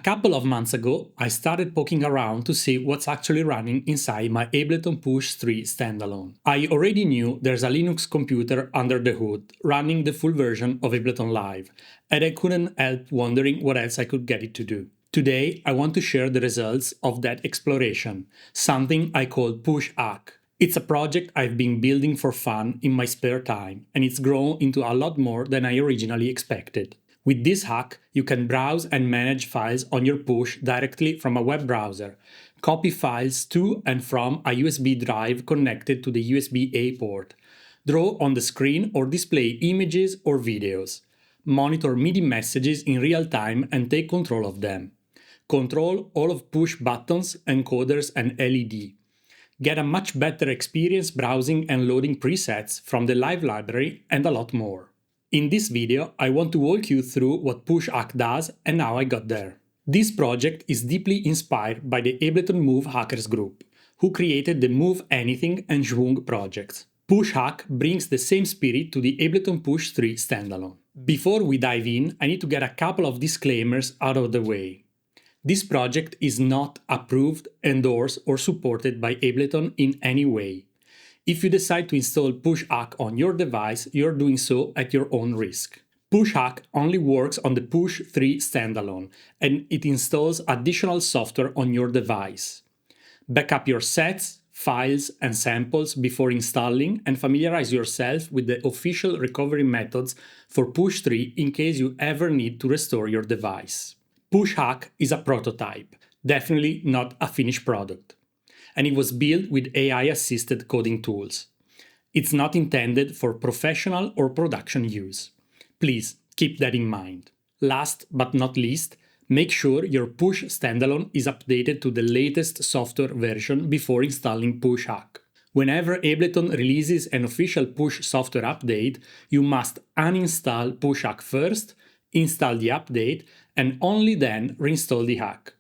couple of months ago, I started poking around to see what's actually running inside my Ableton Push 3 Standalone. I already knew there's a Linux computer under the hood, running the full version of Ableton Live, and I couldn't help wondering what else I could get it to do. Today, I want to share the results of that exploration, something I call Push Hack. It's a project I've been building for fun in my spare time, and it's grown into a lot more than I originally expected. With this hack, you can browse and manage files on your Push directly from a web browser, copy files to and from a USB drive connected to the USB-A port, draw on the screen or display images or videos, monitor MIDI messages in real time and take control of them, control all of Push buttons, encoders and LED, get a much better experience browsing and loading presets from the Live library, and a lot more. In this video, I want to walk you through what Push Hack does and how I got there. This project is deeply inspired by the Ableton Move hackers group, who created the Move Anything and Schwung projects. Push Hack brings the same spirit to the Ableton Push 3 Standalone. Before we dive in, I need to get a couple of disclaimers out of the way. This project is not approved, endorsed, or supported by Ableton in any way. If you decide to install Push Hack on your device, you're doing so at your own risk. Push Hack only works on the Push 3 Standalone, and it installs additional software on your device. Backup your sets, files, and samples before installing, and familiarize yourself with the official recovery methods for Push 3 in case you ever need to restore your device. Push Hack is a prototype, definitely not a finished product, and it was built with AI-assisted coding tools. It's not intended for professional or production use. Please keep that in mind. Last but not least, make sure your Push Standalone is updated to the latest software version before installing Push Hack. Whenever Ableton releases an official Push software update, you must uninstall Push Hack first, install the update, and only then reinstall the hack.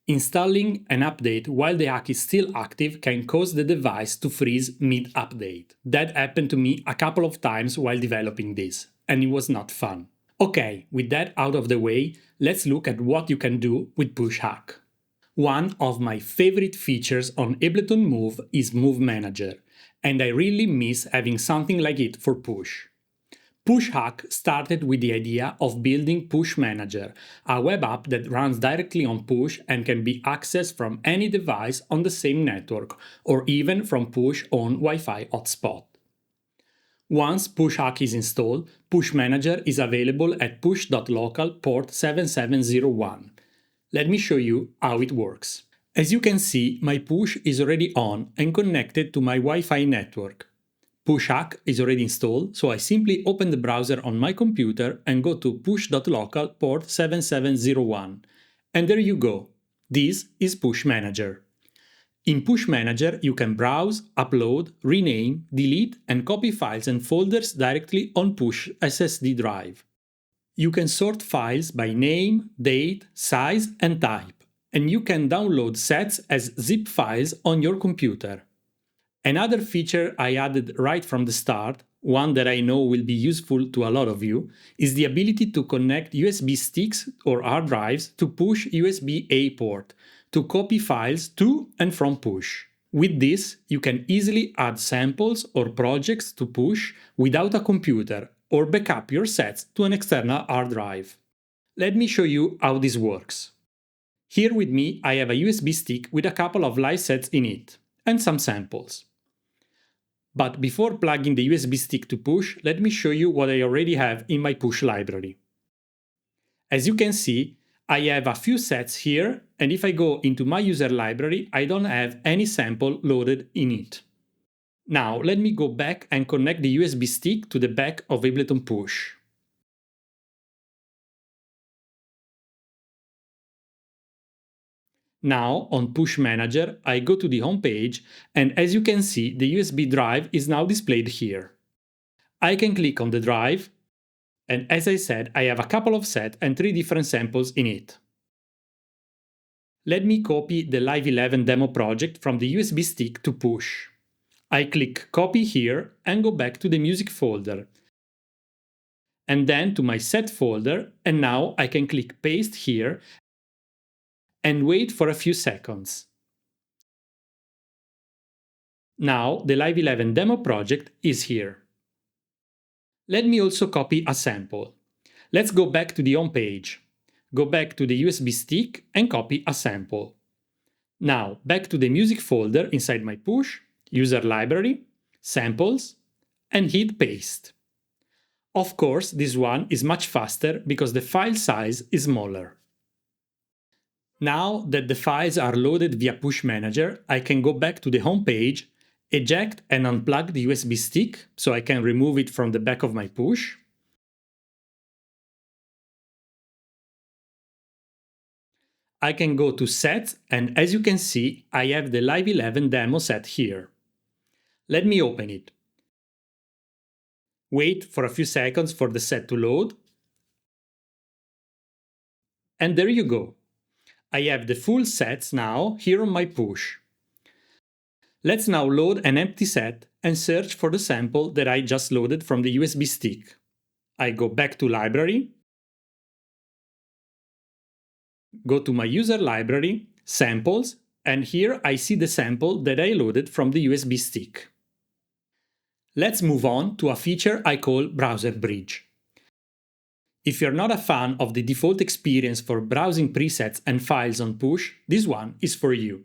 Installing an update while the hack is still active can cause the device to freeze mid-update. That happened to me a couple of times while developing this, and it was not fun. Okay, with that out of the way, let's look at what you can do with Push Hack. One of my favorite features on Ableton Move is Move Manager, and I really miss having something like it for Push. Push Hack started with the idea of building Push Manager, a web app that runs directly on Push and can be accessed from any device on the same network, or even from Push on Wi-Fi hotspot. Once Push Hack is installed, Push Manager is available at push.local port 7701. Let me show you how it works. As you can see, my Push is already on and connected to my Wi-Fi network. Push Hack is already installed, so I simply open the browser on my computer and go to push.local port 7701. And there you go. This is Push Manager. In Push Manager, you can browse, upload, rename, delete, and copy files and folders directly on Push SSD drive. You can sort files by name, date, size, and type, and you can download sets as zip files on your computer. Another feature I added right from the start, one that I know will be useful to a lot of you, is the ability to connect USB sticks or hard drives to Push USB-A port to copy files to and from Push. With this, you can easily add samples or projects to Push without a computer or backup your sets to an external hard drive. Let me show you how this works. Here with me I have a USB stick with a couple of live sets in it, and some samples. But before plugging the USB stick to Push, let me show you what I already have in my Push library. As you can see, I have a few sets here, and if I go into my user library, I don't have any sample loaded in it. Now let me go back and connect the USB stick to the back of Ableton Push. Now, on Push Manager, I go to the home page, and as you can see, the USB drive is now displayed here. I can click on the drive, and as I said, I have a couple of sets and 3 different samples in it. Let me copy the Live 11 demo project from the USB stick to Push. I click Copy here and go back to the Music folder, and then to my Set folder, and now I can click Paste here and wait for a few seconds. Now the Live 11 demo project is here. Let me also copy a sample. Let's go back to the home page. Go back to the USB stick and copy a sample. Now back to the music folder inside my push, user library, samples, and hit paste. Of course, this one is much faster because the file size is smaller. Now that the files are loaded via Push Manager, I can go back to the home page, eject and unplug the USB stick so I can remove it from the back of my push. I can go to Set, and as you can see, I have the Live 11 demo set here. Let me open it. Wait for a few seconds for the set to load. And there you go. I have the full sets now here on my push. Let's now load an empty set and search for the sample that I just loaded from the USB stick. I go back to Library, go to my user library, Samples, and here I see the sample that I loaded from the USB stick. Let's move on to a feature I call Browser Bridge. If you're not a fan of the default experience for browsing presets and files on Push, this one is for you.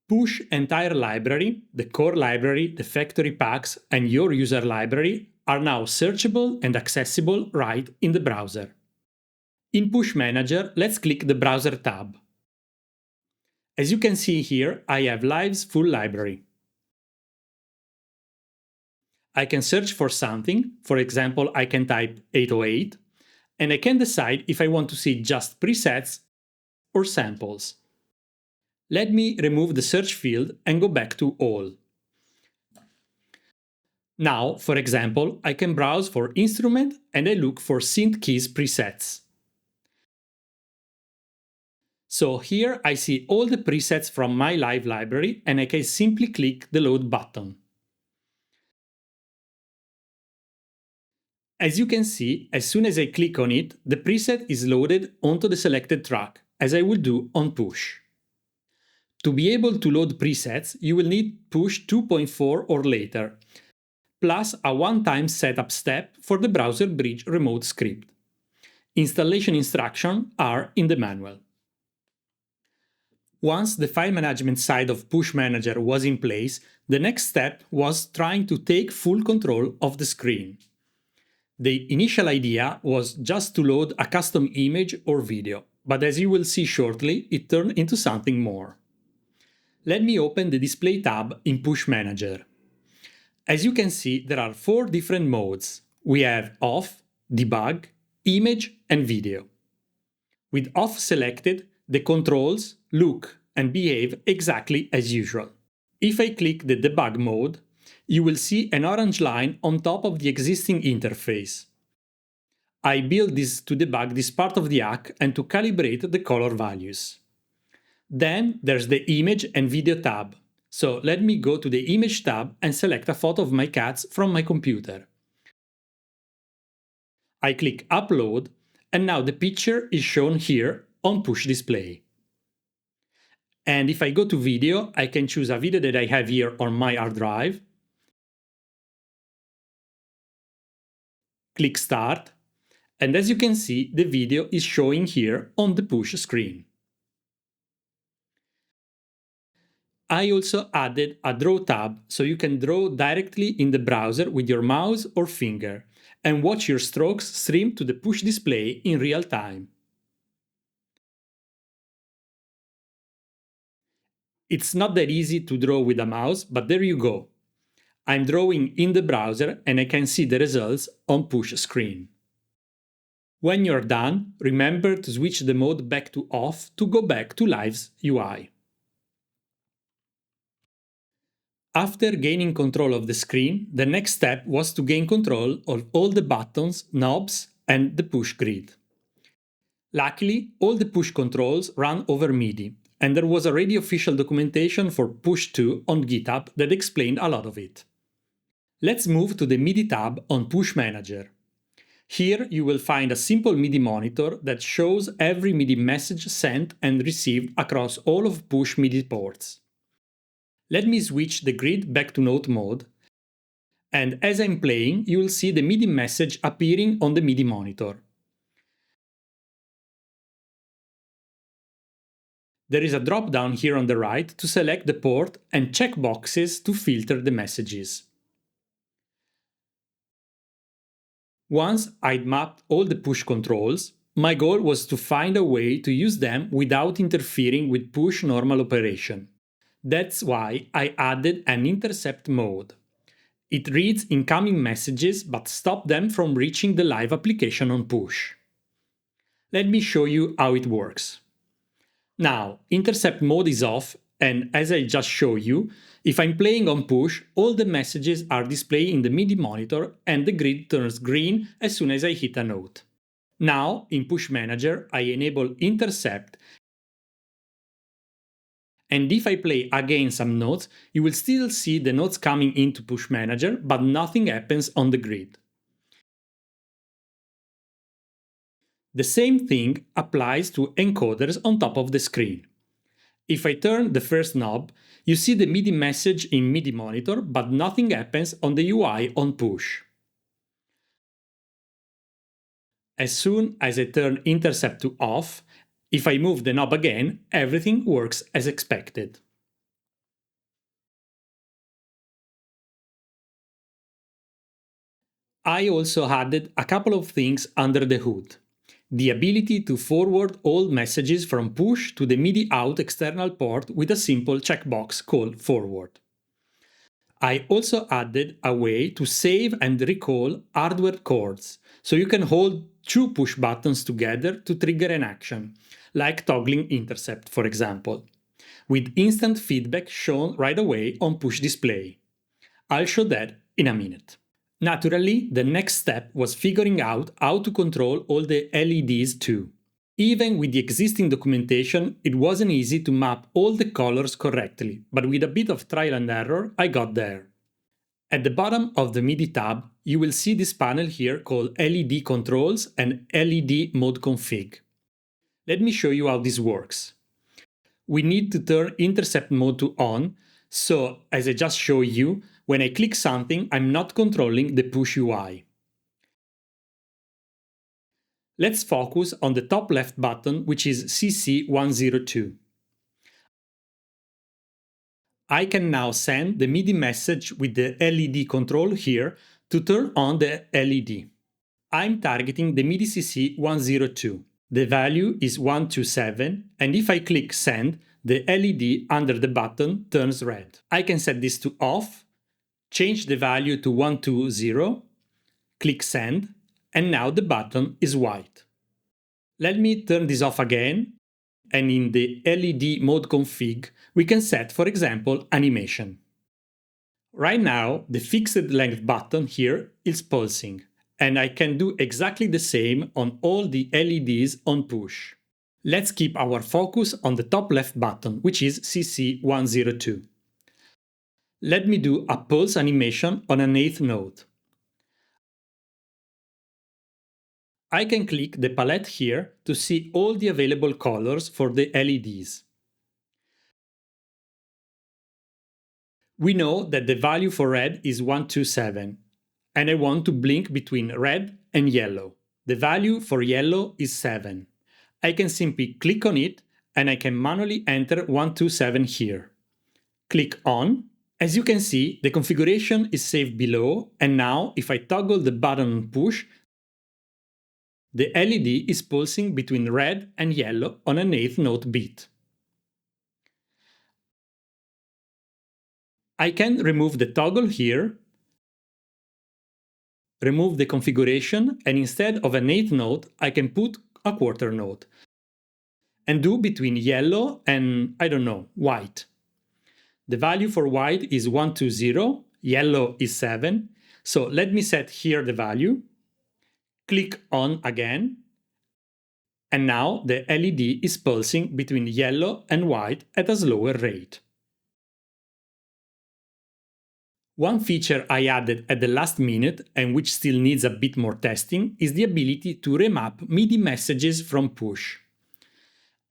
Push entire library, the core library, the factory packs, and your user library are now searchable and accessible right in the browser. In Push Manager, let's click the Browser tab. As you can see here, I have Live's full library. I can search for something, for example, I can type 808, and I can decide if I want to see just presets or samples. Let me remove the search field and go back to All. Now, for example, I can browse for instrument and I look for synth keys presets. So here I see all the presets from my Live library and I can simply click the Load button. As you can see, as soon as I click on it, the preset is loaded onto the selected track, as I will do on Push. To be able to load presets, you will need Push 2.4 or later, plus a one-time setup step for the Browser Bridge remote script. Installation instructions are in the manual. Once the file management side of Push Manager was in place, the next step was trying to take full control of the screen. The initial idea was just to load a custom image or video, but as you will see shortly, it turned into something more. Let me open the Display tab in Push Manager. As you can see, there are 4 different modes. We have Off, Debug, Image, and Video. With Off selected, the controls look and behave exactly as usual. If I click the Debug mode, you will see an orange line on top of the existing interface. I built this to debug this part of the hack and to calibrate the color values. Then there's the Image and Video tab. So let me go to the Image tab and select a photo of my cats from my computer. I click Upload, and now the picture is shown here on Push Display. And if I go to Video, I can choose a video that I have here on my hard drive. Click Start, and as you can see, the video is showing here on the Push screen. I also added a Draw tab, so you can draw directly in the browser with your mouse or finger, and watch your strokes stream to the Push display in real time. It's not that easy to draw with a mouse, but there you go. I'm drawing in the browser and I can see the results on Push screen. When you're done, remember to switch the mode back to Off to go back to Live's UI. After gaining control of the screen, the next step was to gain control of all the buttons, knobs, and the push grid. Luckily, all the push controls run over MIDI, and there was already official documentation for Push 2 on GitHub that explained a lot of it. Let's move to the MIDI tab on Push Manager. Here you will find a simple MIDI monitor that shows every MIDI message sent and received across all of Push MIDI ports. Let me switch the grid back to note mode, and as I'm playing, you will see the MIDI message appearing on the MIDI monitor. There is a drop-down here on the right to select the port and check boxes to filter the messages. Once I'd mapped all the push controls, my goal was to find a way to use them without interfering with push normal operation. That's why I added an intercept mode. It reads incoming messages but stops them from reaching the live application on push. Let me show you how it works. Now, intercept mode is off, and as I just showed you, if I'm playing on push, all the messages are displayed in the MIDI monitor and the grid turns green as soon as I hit a note. Now, in Push Manager, I enable intercept, and if I play again some notes, you will still see the notes coming into Push Manager, but nothing happens on the grid. The same thing applies to encoders on top of the screen. If I turn the first knob, you see the MIDI message in MIDI monitor, but nothing happens on the UI on push. As soon as I turn intercept to off, if I move the knob again, everything works as expected. I also added a couple of things under the hood. The ability to forward all messages from push to the MIDI out external port with a simple checkbox called forward. I also added a way to save and recall hardware chords, so you can hold two push buttons together to trigger an action, like toggling intercept, for example, with instant feedback shown right away on push display. I'll show that in a minute. Naturally, the next step was figuring out how to control all the LEDs too. Even with the existing documentation, it wasn't easy to map all the colors correctly, but with a bit of trial and error, I got there. At the bottom of the MIDI tab, you will see this panel here called LED Controls and LED Mode Config. Let me show you how this works. We need to turn intercept mode to on, so as I just showed you, when I click something, I'm not controlling the push UI. Let's focus on the top left button, which is CC102. I can now send the MIDI message with the LED control here to turn on the LED. I'm targeting the MIDI CC102. The value is 127, and if I click send, the LED under the button turns red. I can set this to off, change the value to 120, click send, and now the button is white. Let me turn this off again, and in the LED mode config, we can set, for example, animation. Right now, the fixed length button here is pulsing, and I can do exactly the same on all the LEDs on push. Let's keep our focus on the top left button, which is CC102. Let me do a pulse animation on an eighth note. I can click the palette here to see all the available colors for the LEDs. We know that the value for red is 127, and I want to blink between red and yellow. The value for yellow is 7. I can simply click on it and I can manually enter 127 here. Click on. As you can see, the configuration is saved below, and now if I toggle the button on push, the LED is pulsing between red and yellow on an eighth note beat. I can remove the toggle here, remove the configuration, and instead of an eighth note, I can put a quarter note and do between yellow and, I don't know, white. The value for white is 120, yellow is 7, so let me set here the value, click on again, and now the LED is pulsing between yellow and white at a slower rate. One feature I added at the last minute, and which still needs a bit more testing, is the ability to remap MIDI messages from Push.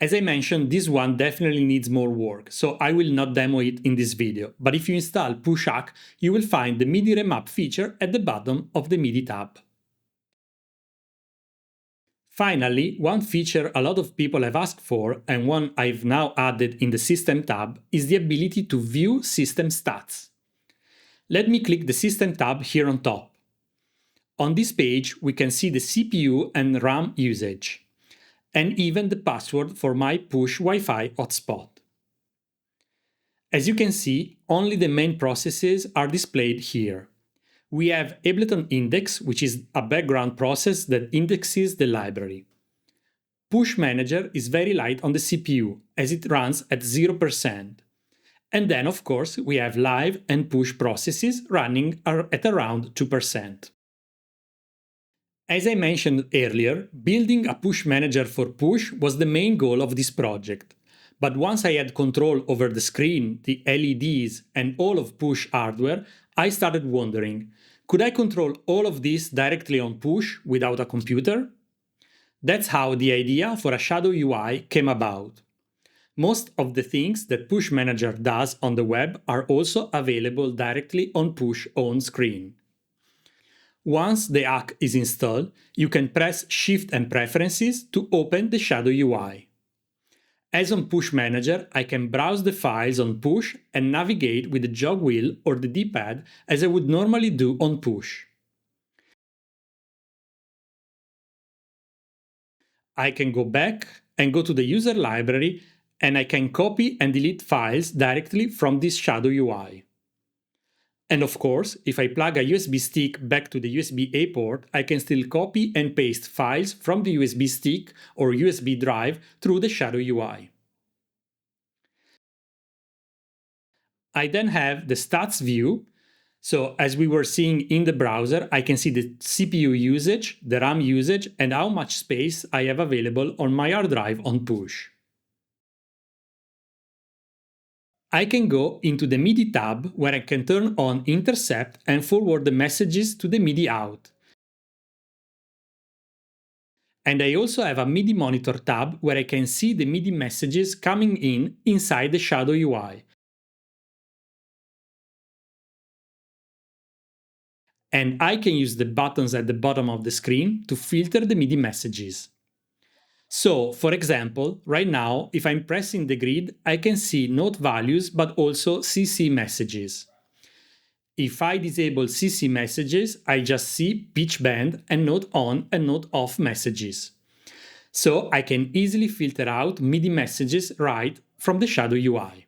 As I mentioned, this one definitely needs more work, so I will not demo it in this video, but if you install Push Hack, you will find the MIDI Remap feature at the bottom of the MIDI tab. Finally, one feature a lot of people have asked for, and one I've now added in the System tab, is the ability to view system stats. Let me click the System tab here on top. On this page, we can see the CPU and RAM usage, and even the password for my Push Wi-Fi hotspot. As you can see, only the main processes are displayed here. We have Ableton Index, which is a background process that indexes the library. Push Manager is very light on the CPU, as it runs at 0%. And then, of course, we have Live and Push processes running at around 2%. As I mentioned earlier, building a Push Manager for Push was the main goal of this project. But once I had control over the screen, the LEDs, and all of Push hardware, I started wondering, could I control all of this directly on Push without a computer? That's how the idea for a shadow UI came about. Most of the things that Push Manager does on the web are also available directly on Push on screen. Once the hack is installed, you can press Shift and Preferences to open the shadow UI. As on Push Manager, I can browse the files on Push and navigate with the jog wheel or the D-pad as I would normally do on Push. I can go back and go to the user library, and I can copy and delete files directly from this shadow UI. And of course, if I plug a USB stick back to the USB-A port, I can still copy and paste files from the USB stick or USB drive through the shadow UI. I then have the stats view. So as we were seeing in the browser, I can see the CPU usage, the RAM usage, and how much space I have available on my hard drive on Push. I can go into the MIDI tab where I can turn on Intercept and forward the messages to the MIDI out. And I also have a MIDI Monitor tab where I can see the MIDI messages coming in inside the shadow UI. And I can use the buttons at the bottom of the screen to filter the MIDI messages. So, for example, right now, if I'm pressing the grid, I can see note values but also CC messages. If I disable CC messages, I just see pitch bend and note on and note off messages. So I can easily filter out MIDI messages right from the shadow UI.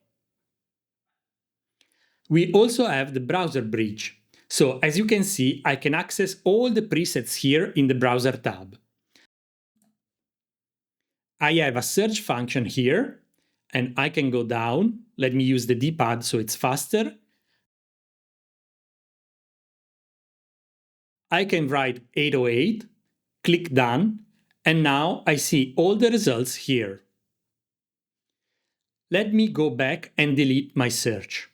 We also have the browser bridge. So as you can see, I can access all the presets here in the browser tab. I have a search function here, and I can go down. Let me use the D-pad so it's faster. I can write 808, click Done, and now I see all the results here. Let me go back and delete my search.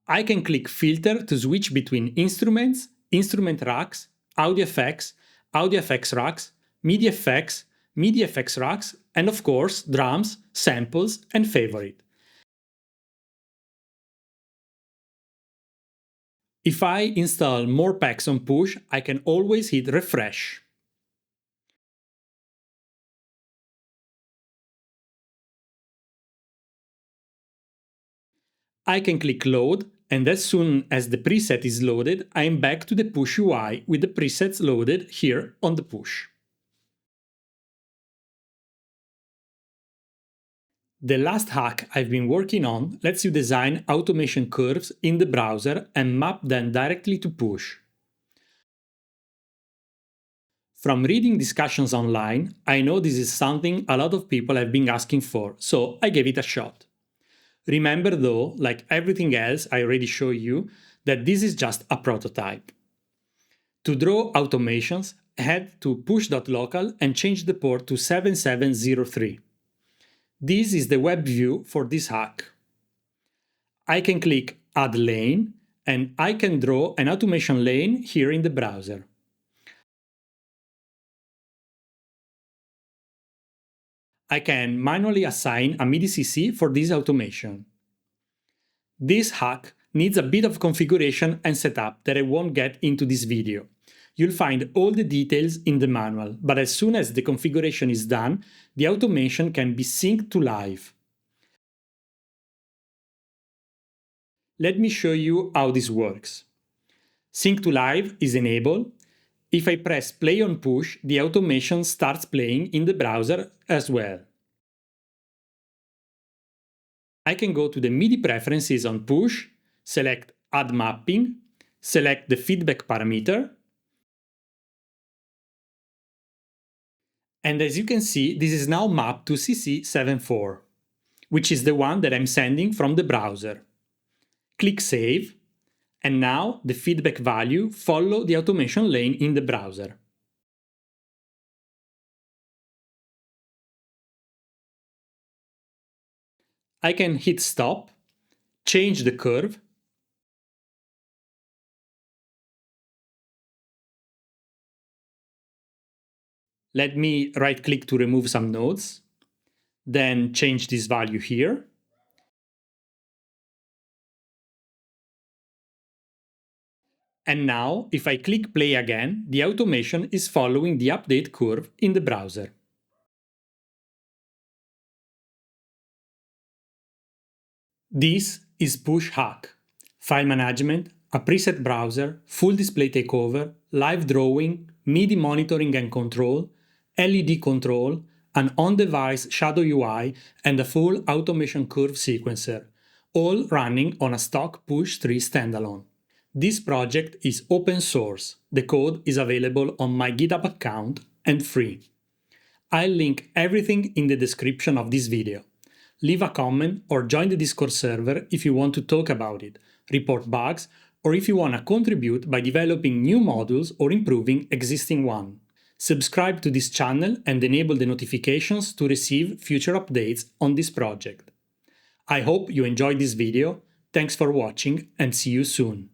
I can click Filter to switch between instruments, instrument racks, audio effects racks, MIDI effects racks, and of course drums, samples, and favorite. If I install more packs on Push, I can always hit refresh. I can click load, and as soon as the preset is loaded, I am back to the Push UI with the presets loaded here on the Push. The last hack I've been working on lets you design automation curves in the browser and map them directly to Push. From reading discussions online, I know this is something a lot of people have been asking for, so I gave it a shot. Remember though, like everything else I already showed you, that this is just a prototype. To draw automations, head to push.local and change the port to 7703. This is the web view for this hack. I can click Add Lane, and I can draw an automation lane here in the browser. I can manually assign a MIDI CC for this automation. This hack needs a bit of configuration and setup that I won't get into this video. You'll find all the details in the manual, but as soon as the configuration is done, the automation can be synced to live. Let me show you how this works. Sync to live is enabled. If I press play on push, the automation starts playing in the browser as well. I can go to the MIDI preferences on push, select Add Mapping, select the feedback parameter, and as you can see, this is now mapped to CC74, which is the one that I'm sending from the browser. Click Save, and now the feedback value follows the automation lane in the browser. I can hit Stop, change the curve, let me right-click to remove some nodes, then change this value here, and now, if I click play again, the automation is following the update curve in the browser. This is Push Hack. File management, a preset browser, full display takeover, live drawing, MIDI monitoring and control, LED control, an on-device shadow UI, and a full automation curve sequencer, all running on a stock Push 3 standalone. This project is open source. The code is available on my GitHub account and free. I'll link everything in the description of this video. Leave a comment or join the Discord server if you want to talk about it, report bugs, or if you want to contribute by developing new modules or improving existing ones. Subscribe to this channel and enable the notifications to receive future updates on this project. I hope you enjoyed this video. Thanks for watching and see you soon.